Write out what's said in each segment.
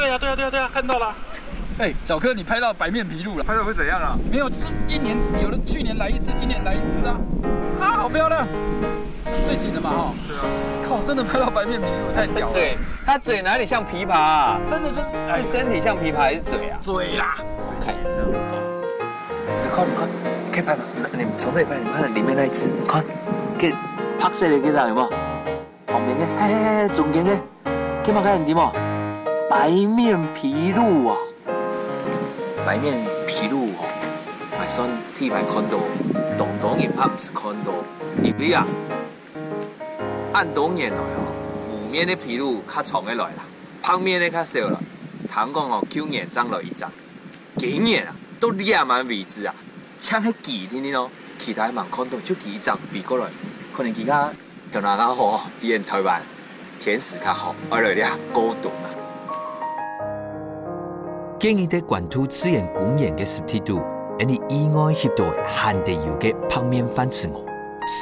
对啊，看到了。哎，小柯，你拍到白面琵鹭了？拍到会怎样啊？没有，是一年有的，去年来一只，今年来一只啊！啊，好漂亮！最紧的嘛哈。对啊。靠，真的拍到白面琵鹭，太屌了。嘴，它嘴哪里像琵琶啊？真的就是是身体像琵琶还是嘴啊？嘴啦。看，你看，可以拍吗？你从这里拍，你看里面那一只，你看，给拍摄的给啥有冇？旁边的，哎，中间的，可以冇看见冇？白面琵鹭啊！白面琵鹭哦，还算鐵牌看到，當然拍唔是看到，因為啊，按多年來哦，湖面的琵鹭較長的來啦，拍面的較少啦。通講哦，去年漲了一漲，今年啊都兩萬位置啊，像迄幾天哦，其他蠻看到就幾漲比過來，可能其他就哪較好，比人台灣天時較好，而來咧高度啊。建議在管土資源公園嘅濕地度，因為意外翕到旱地油嘅拍面反刺鵝，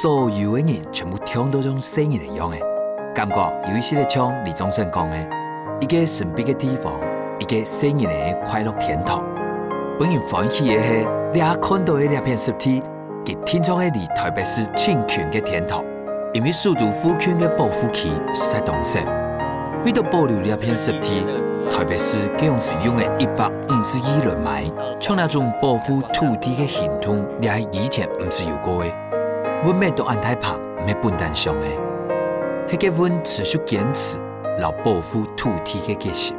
所有嘅人全部聽到種聲音嚟樣嘅，感覺有一些嘅像李宗盛講嘅，一個神秘嘅地方，一個聲音嘅快樂天堂。本人歡喜嘅係，你看到嘅呢片濕地，佢聽出係離台北市清泉嘅天堂，因為首都府區嘅保護區是在東勢，為咗保留呢片濕地。台北市佢用使用嘅152輪米，像那種保護土地嘅行動，你係以前唔是有過嘅。阮咩都安太拍，唔係笨蛋上嘅，係個阮持續堅持，留保護土地嘅決心。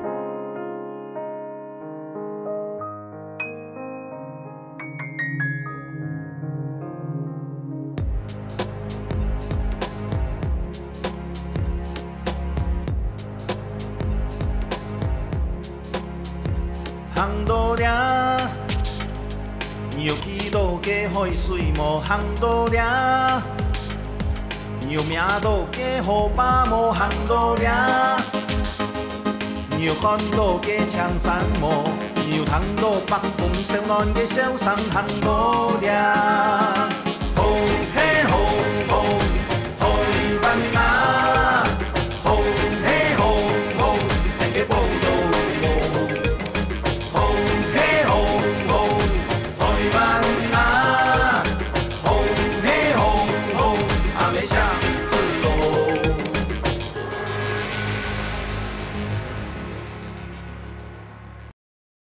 行到了，牛皮都给海水无行到了，牛命都给河巴无行到了，牛肝都给长山无，牛汤都北风上岸嘅小山行到了。